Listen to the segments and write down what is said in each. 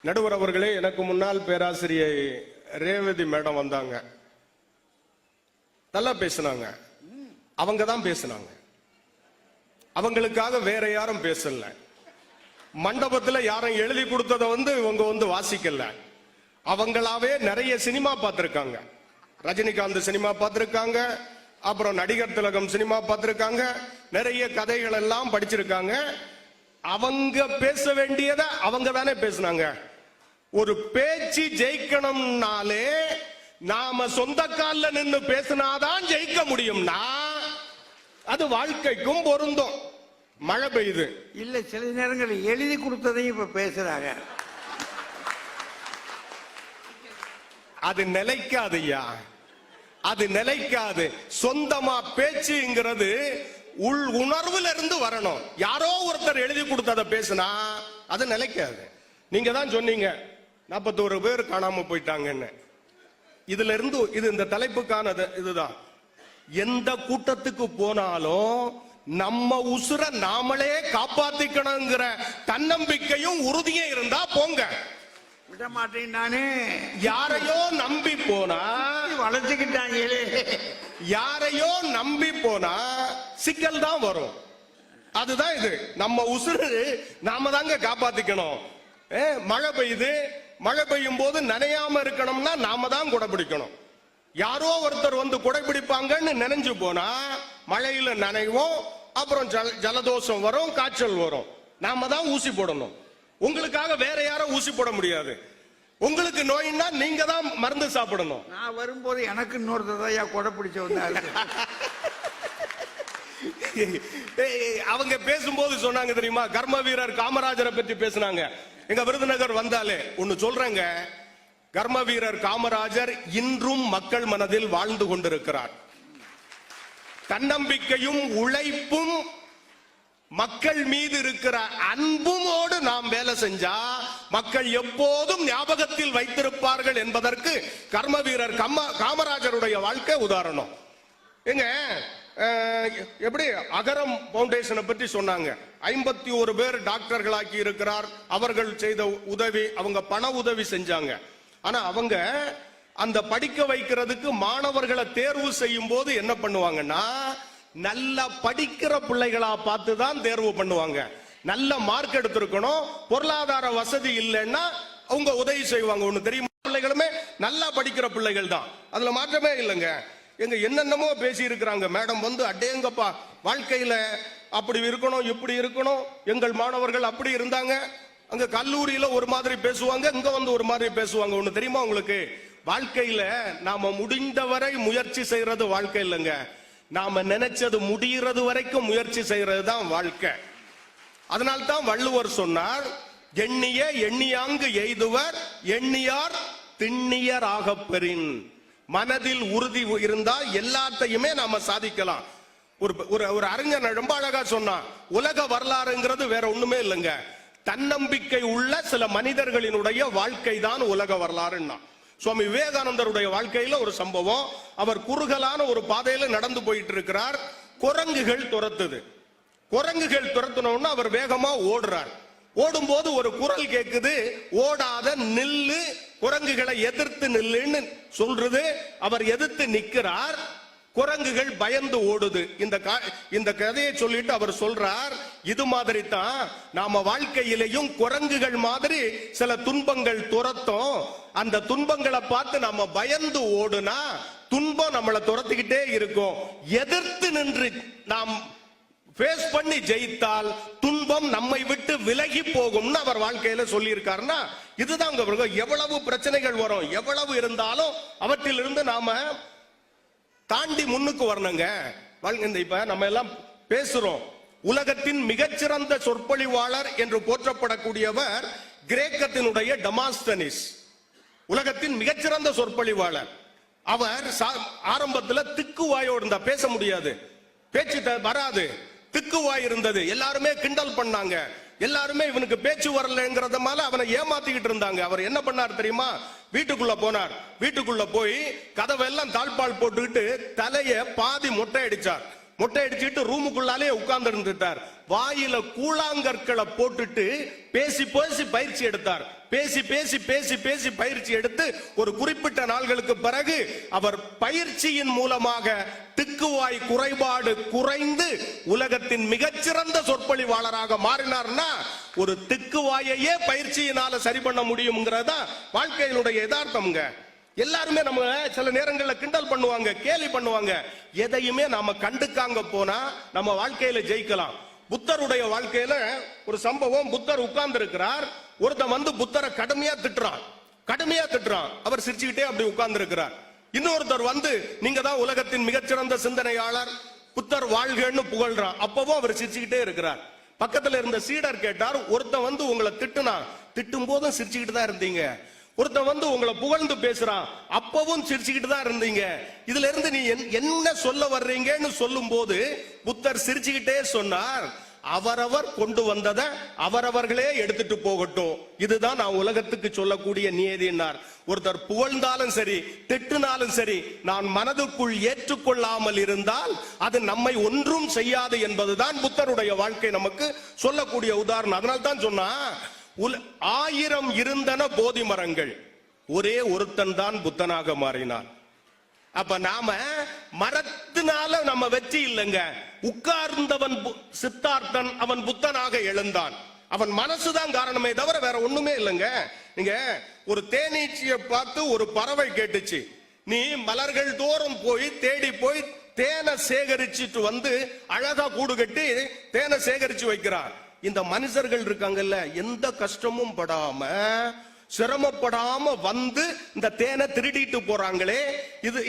நடுவர் அவர்களே, எனக்கு முன்னால் பேராசிரியை ரேவதி மேடம் வந்தாங்க. நல்லா பேசினாங்க. அவங்க தான் பேசினாங்க. அவங்களுக்காக வேற யாரும் பேசல. மண்டபத்தில் யாரும் எழுதி கொடுத்ததை இவங்க வாசிக்கல. அவங்களாவே நிறைய சினிமா பார்த்திருக்காங்க. ரஜினிகாந்த் சினிமா பார்த்திருக்காங்க, அப்புறம் நடிகர் திலகம் சினிமா பார்த்திருக்காங்க, நிறைய கதைகள் எல்லாம் படிச்சிருக்காங்க. அவங்க பேச வேண்டியதை அவங்க தானே பேசினாங்க. ஒரு பேச்சு ஜெயிக்கணும்னாலே நாம சொந்த கால்ல நின்று பேசினாதான் ஜெயிக்க முடியும்னா அது வாழ்க்கைக்கும் பொருந்தும். மழை பெய்யுது இல்ல, சில நேரங்களில் எழுதி கொடுத்ததையும் இப்ப பேசுறாங்க. அது நிலைக்காதுயா, அது நிலைக்காது. சொந்தமா பேச்சுங்கிறது உள் உணர்வுல இருந்து வரணும். யாரோ ஒருத்தர் எழுதி கொடுத்தத பேசினா அது நிலைக்காது. நீங்க தான் சொன்னீங்க 41 பேர் காணாம போயிட்டாங்கன்னு. இதுல இருந்து இது இந்த தலைப்புக்கானது இதுதான். எந்த கூட்டத்துக்கு போனாலும் நம்ம உசுர நாமளே காப்பாத்திக்கணுங்கிற தன்னம்பிக்கையும் உறுதியும் இருந்தா போங்க. விட மாட்டேன் நானே. யாரையோ நம்பி போனா வளர்த்துக்கிட்டாங்களே, யாரையோ நம்பி போனா சிக்கல் தான் வரும். அதுதான் இது. நம்ம உசுறு நாம தாங்க காப்பாத்திக்கணும். மழை பெய்யுது, மழை பெய்யும் போது நனையாம இருக்கணும்னா நாம தான் குடை பிடிக்கணும். யாரோ ஒருத்தர் குடை பிடிப்பாங்கன்னு நினைஞ்சு போனா மழையில நனைவோம், அப்புறம் ஜலதோஷம் வரும், காய்ச்சல் வரும். நாம தான் ஊசி போடணும். உங்களுக்காக வேற யாரும் ஊசி போட முடியாது. உங்களுக்கு நோயின்னா நீங்க தான் மருந்து சாப்பிடணும். நான் வரும்போது எனக்கு இன்னொருத்தரையா கொடை பிடிச்ச வந்தாங்க. அவங்க பேசும்போது சொன்னாங்க தெரியுமா, கர்ம வீரர் காமராஜரை பற்றி பேசினாங்க. எங்க விருதுநகர் வந்தாலே ஒன்னு சொல்றேங்க, கர்ம வீரர் காமராஜர் இன்றும் மக்கள் மனதில் வாழ்ந்து கொண்டிருக்கிறார். தன்னம்பிக்கையும் உழைப்பும் மக்கள் மீது இருக்கிற அன்புமோடு நாம் வேலை செஞ்சா மக்கள் எப்போதும் ஞாபகத்தில் வைத்திருப்பார்கள் என்பதற்கு கர்ம வீரர் காமராஜருடைய வாழ்க்கை உதாரணம். எங்க எப்படி அகரம் பவுண்டேஷனை பற்றி சொன்னாங்க. 51 பேர் டாக்டர்களாக்கி இருக்கிறார். அவர்கள் செய்த உதவி, அவங்க பண உதவி செஞ்சாங்க. ஆனா அவங்க அந்த படிக்க வைக்கிறதுக்கு மாணவர்களை தேர்வு செய்யும் போது என்ன பண்ணுவாங்கன்னா, நல்ல படிக்கிற பிள்ளைகளா பார்த்து தான் தேர்வு பண்ணுவாங்க. நல்ல மார்க் எடுத்திருக்கணும். பொருளாதார வசதி இல்லைன்னா அவங்க உதவி செய்வாங்க. ஒண்ணு தெரியுமா, பிள்ளைகளுமே நல்லா படிக்கிற பிள்ளைகள் தான், அதுல மாற்றமே இல்லைங்க. எங்க என்னென்னமோ பேசி இருக்கிறாங்க. மேடம் அடேங்கப்பா, வாழ்க்கையில அப்படி இருக்கணும், இப்படி இருக்கணும். எங்கள் மாணவர்கள் அப்படி இருந்தாங்க. அங்க கல்லூரியில ஒரு மாதிரி பேசுவாங்க, இங்க ஒரு மாதிரி பேசுவாங்க. ஒண்ணு தெரியுமா உங்களுக்கு, வாழ்க்கையில நாம முடிந்தவரை முயற்சி செய்யறது வாழ்க்கை இல்லைங்க. நாம நினைச்சது முடிகிறது வரைக்கும் முயற்சி செய்யறது தான் வாழ்க்கை. அதனால்தான் வள்ளுவர் சொன்னார், எண்ணிய எண்ணியாங்கு எய்துவர் எண்ணியார் திண்ணியர் ஆகப்பெறின். மனதில் உறுதி இருந்தா எல்லாத்தையுமே நாம சாதிக்கலாம். ஒரு அறிஞர் ரொம்ப அழகா சொன்னா, உலக வரலாறுங்கிறது வேற ஒண்ணுமே இல்லைங்க, தன்னம்பிக்கை உள்ள சில மனிதர்களினுடைய வாழ்க்கை தான் உலக வரலாறுன்னா. சுவாமி விவேகானந்தருடைய வாழ்க்கையில ஒரு சம்பவம். அவர் குறுகலான ஒரு பாதையில நடந்து போயிட்டு இருக்கிறார். குரங்குகள் துரத்துது. குரங்குகள் துரத்துனோம்னா அவர் வேகமா ஓடுறார். ஓடும் போது ஒரு குரல் கேக்குது, ஓடாத நில்லு, குரங்குகளை எதிர்த்து நில்லுன்னு சொல்றது. அவர் எதிர்த்து நிக்கிறார். குரங்குகள் பயந்து ஓடுது. இந்த கதையை சொல்லிட்டு அவர் சொல்றார், இது மாதிரி தான் நாம வாழ்க்கையிலையும் குரங்குகள் மாதிரி சில துன்பங்கள் துரத்தும். அந்த துன்பங்களை பார்த்து நாம பயந்து ஓடுனா துன்பம் நம்மளை துரத்திக்கிட்டே இருக்கும். எதிர்த்து நின்று நாம் ஃபேஸ் பண்ணி ஜெயித்தால் துன்பம் நம்மை விட்டு விலகி போகும்னு அவர் வாழ்க்கையில சொல்லி இருக்காருன்னா இதுதான். எவ்வளவு பிரச்சனைகள் வரும், எவ்வளவு இருந்தாலும் அவற்றிலிருந்து நாம தாண்டி முன்னுக்கு வரணுங்க. இப்ப நம்ம எல்லாம் பேசுறோம். உலகத்தின் மிகச்சிறந்த சொற்பொழிவாளர் என்று போற்றப்படக்கூடியவர் கிரேக்கத்தினுடைய டெமாஸ்தனிஸ். உலகத்தின் மிகச்சிறந்த சொற்பொழிவாளர். அவர் ஆரம்பத்தில் திக்குவாயோடு இருந்தா, பேச முடியாது, பேச்சு வராது, திக்குவாய் இருந்தது. எல்லாருமே கிண்டல் பண்ணாங்க. எல்லாருமே இவனுக்கு பேச்சு வரலங்கிறதுனால அவனை ஏமாத்திக்கிட்டு இருந்தாங்க. அவர் என்ன பண்ணார் தெரியுமா, வீட்டுக்குள்ள போனார். வீட்டுக்குள்ள போய் கதவெல்லாம் தாழ்பால் போட்டுக்கிட்டு தலைய பாதி மொட்டை அடிச்சார். மொட்டை அடிச்சுட்டு ரூமுக்குள்ளாலே உட்கார்ந்து இருந்துட்டார். வாயில கூழாங்கற்களை போட்டுட்டு பேசி பேசி பயிற்சி எடுத்தார். பேசி பேசி பேசி பேசி பயிற்சி எடுத்து ஒரு குறிப்பிட்ட நாள்களுக்கு பிறகு அவர் பயிற்சியின் மூலமாக திக்குவாய் குறைபாடு குறைந்து உலகத்தின் மிகச்சிறந்த சொற்பொழிவாளராக மாறினார்னா ஒரு திக்குவாயையே பயிற்சியினால சரி பண்ண முடியும்ங்கிறதா வாழ்க்கையினுடைய யதார்த்தம்ங்க. எல்லாருமே நம்ம சில நேரங்களில் கிண்டல் பண்ணுவாங்க, கேலி பண்ணுவாங்க. எதையுமே நாம கண்டுக்காங்க போனா நம்ம வாழ்க்கையில ஜெயிக்கலாம். புத்தருடைய வாழ்க்கையில ஒரு சம்பவம், புத்தர் உட்கார்ந்து இருக்கிறார், ஒருத்தன் வந்து புத்தரை கடுமையா திட்டுறான். அவர் சிரிச்சுக்கிட்டே அப்படி உட்கார்ந்து இருக்கிறார். இன்னொருத்தர் வந்து நீங்க தான் உலகத்தின் மிகச்சிறந்த சிந்தனையாளர், புத்தர் வாழ்கன்னு புகழ்றான். அப்பவும் அவர் சிரிச்சுக்கிட்டே இருக்கிறார். பக்கத்துல இருந்த சீடர் கேட்டார், ஒருத்தன் வந்து உங்களை திட்டும் போதும் சிரிச்சுக்கிட்டு தான் இருந்தீங்க, ஒருத்தன் வந்து உங்களை புகழ்ந்து பேசுறான், அப்பவும் சிரிச்சுக்கிட்டு தான் இருந்தீங்க, இதுல இருந்து நீ என்ன சொல்ல வர்றீங்கன்னு சொல்லும் போது புத்தர் சிரிச்சுக்கிட்டே சொன்னார், அவரவர் கொண்டு வந்ததை அவரவர்களே எடுத்துட்டு போகட்டும், இதுதான் நான் உலகத்துக்கு சொல்லக்கூடிய நியதினார். ஒருத்தர் புகழ்ந்தாலும் சரி திட்டுனாலும் சரி நான் மனதுக்குள் ஏற்றுக்கொள்ளாமல் இருந்தால் அது நம்மை ஒன்றும் செய்யாது என்பதுதான் புத்தருடைய வாழ்க்கை நமக்கு சொல்லக்கூடிய உதாரணம். அதனால்தான் சொன்னா 1000 இருந்தன போதி மரங்கள், ஒரே ஒருத்தன் தான் புத்தனாக மாறினான். அப்ப நாம மரத்தினால நம்ம வெற்றி இல்லைங்க. உட்கார்ந்தவன் சித்தார்த்தன், அவன் புத்தனாக எழுந்தான். அவன் மனசுதான் காரணமே தவிர வேற ஒண்ணுமே இல்லைங்க. நீங்க ஒரு தேனீச்சியை பார்த்து ஒரு பறவை கேட்டுச்சு, நீ மலர்கள் தோறும் போய் தேடி போய் தேனை சேகரிச்சுட்டு வந்து அழகா கூடு கட்டி தேனை சேகரிச்சு வைக்கிறார். இந்த மனுஷர்கள் இருக்காங்கல்ல, எந்த கஷ்டமும் படாம சிரமப்படாம வந்து இந்த தேனை திருடிட்டு போறாங்களே,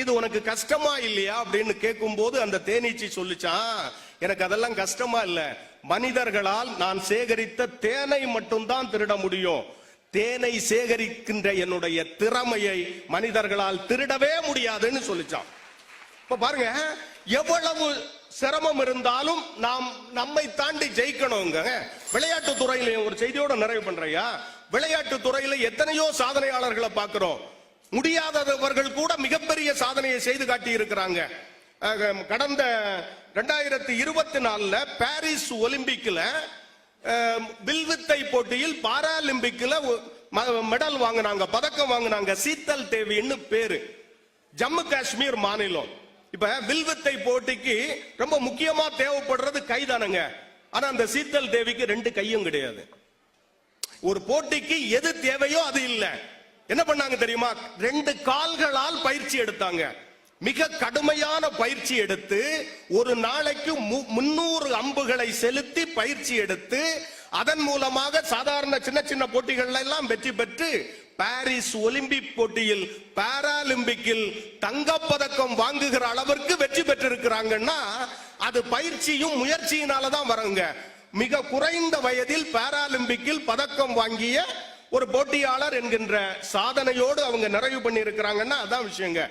இது உனக்கு கஷ்டமா இல்லையா அப்படின்னு கேட்கும் போது அந்த தேனீச்சி சொல்லிச்சான், எனக்கு அதெல்லாம் கஷ்டமா இல்ல, மனிதர்களால் நான் சேகரித்த தேனை மட்டும்தான் திருட முடியும், தேனை சேகரிக்கின்ற என்னுடைய திறமையை மனிதர்களால் திருடவே முடியாதுன்னு சொல்லிச்சான். இப்ப பாருங்க, எவ்வளவு சிரமம் இருந்தாலும் நாம் நம்மை தாண்டி ஜெயிக்கணுங்க. விளையாட்டு துறையில ஒரு செய்தியோட நிறைவு பண்றையா, விளையாட்டு துறையில எத்தனையோ சாதனையாளர்களை பார்க்கிறோம். முடியாதவர்கள் கூட மிகப்பெரிய சாதனையை செய்து காட்டி இருக்கிறாங்க. கடந்த 2024 பாரிஸ் ஒலிம்பிக்ல வில்வித்தை போட்டியில் பாராலிம்பிக்ல மெடல் வாங்கினாங்க, பதக்கம் வாங்கினாங்க. சீத்தல் தேவின்னு பேரு, ஜம்மு காஷ்மீர் மாநிலம். இப்ப வில்வித்தை போட்டிக்கு ரொம்ப முக்கியமா தேவைப்படுறது கைதானுங்க. ஆனா அந்த சீத்தல் தேவிக்கு 2 கையும் கிடையாது. ஒரு போட்டிக்கு எது தேவையோ அது இல்ல. என்ன பண்ணாங்க தெரியுமா? 2 கால்களால் பயிற்சி எடுத்தாங்க. மிக கடுமையான பயிற்சி எடுத்து ஒரு நாளைக்கு 300 அம்புகளை செலுத்தி பயிற்சி எடுத்து அதன் மூலமாக சாதாரண சின்ன சின்ன போட்டிகள் எல்லாம் வெற்றி பெற்று பாரிஸ் ஒலிம்பிக் போட்டியில் பாராலிம்பிக்கில் தங்கப்பதக்கம் வாங்குகிற அளவிற்கு வெற்றி பெற்றிருக்கிறாங்கன்னா அது பயிற்சியும் முயற்சியினாலதான் வருங்க. மிக குறைந்த வயதில் பாராலிம்பிக்கில் பதக்கம் வாங்கிய ஒரு போட்டியாளர் என்கின்ற சாதனையோடு அவங்க நிறைவு பண்ணி இருக்கிறாங்கன்னா அதான் விஷயங்க.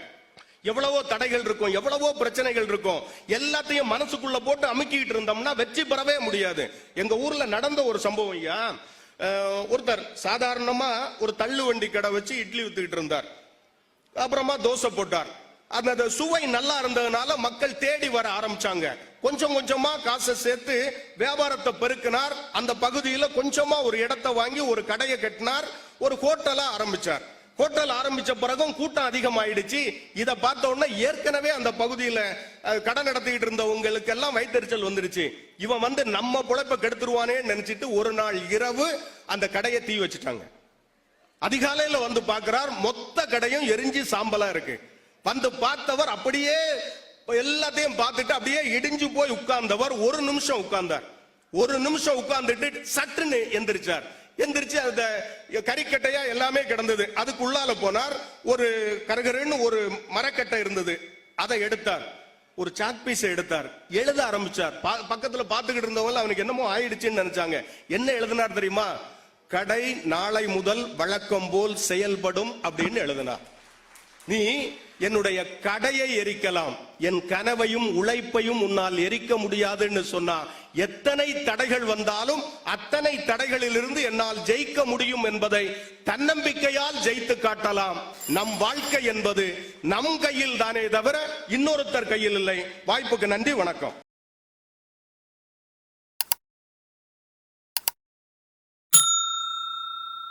எவ்வளவோ தடைகள் இருக்கும், எவ்வளவோ பிரச்சனைகள் இருக்கும், எல்லாத்தையும் மனசுக்குள்ள போட்டு அமுக்கிட்டு இருந்தோம்னா வெற்றி பெறவே முடியாது. எங்க ஊர்ல நடந்த ஒரு சம்பவம் ஐயா, ஒருத்தர் சாதாரணமா ஒரு தள்ளு வண்டி கடை வச்சு இட்லி வித்துக்கிட்டு இருந்தார். அப்புறமா தோசை போட்டார். அந்த சுவை நல்லா இருந்ததுனால மக்கள் தேடி வர ஆரம்பிச்சாங்க. கொஞ்சம் கொஞ்சமா காசை சேர்த்து வியாபாரத்தை பெருக்கினார். அந்த பகுதியில கொஞ்சமா ஒரு இடத்தை வாங்கி ஒரு கடையை கட்டினார், ஒரு ஹோட்டலா ஆரம்பிச்சார். ஹோட்டல் ஆரம்பிச்ச பிறகும் கூட்டம் அதிகமாயிடுச்சு. இதை பார்த்த உடனே ஏற்கனவே அந்த பகுதியில கடை நடத்திட்டு இருந்தவங்களுக்கு எல்லாம் வயிற்றெரிச்சல் வந்துருச்சு. இவன் வந்து நம்ம பொழைப்ப கெடுத்துருவானே நினைச்சிட்டு ஒரு நாள் இரவு அந்த கடையை தீ வச்சுட்டாங்க. அதிகாலையில வந்து பார்க்கிறார், மொத்த கடையும் எரிஞ்சு சாம்பலா இருக்கு. வந்து பார்த்தவர் அப்படியே எல்லாத்தையும் பார்த்துட்டு அப்படியே இடிஞ்சு போய் உட்கார்ந்தவர் ஒரு நிமிஷம் உட்கார்ந்தார். ஒரு நிமிஷம் உட்கார்ந்துட்டு சட்டுன்னு எந்திரிச்சார். எந்திரிச்சு அந்த கறிக்கட்டையா எல்லாமே கிடந்தது. அதுக்குள்ளால போனார். ஒரு கரகரன்னு ஒரு மரக்கட்டை இருந்தது, அதை எடுத்தார். ஒரு சாக் பீஸ் எடுத்தார், எழுத ஆரம்பிச்சார். பக்கத்துல பாத்துக்கிட்டு இருந்தவங்க அவனுக்கு என்னமோ ஆயிடுச்சுன்னு நினைச்சாங்க. என்ன எழுதினார் தெரியுமா? கடை நாளை முதல் வழக்கம் போல் செயல்படும் அப்படின்னு எழுதினார். நீ என்னுடைய கடையை எரிக்கலாம், என் கனவையும் உழைப்பையும் உன்னால் எரிக்க முடியாதுன்னு சொன்னா எத்தனை தடைகள் வந்தாலும் அத்தனை தடைகளிலிருந்து என்னால் ஜெயிக்க முடியும் என்பதை தன்னம்பிக்கையால் ஜெயித்து காட்டலாம். நம் வாழ்க்கை என்பது நம் கையில் தானே தவிர இன்னொருத்தர் கையில் இல்லை. வாய்ப்புக்கு நன்றி, வணக்கம்.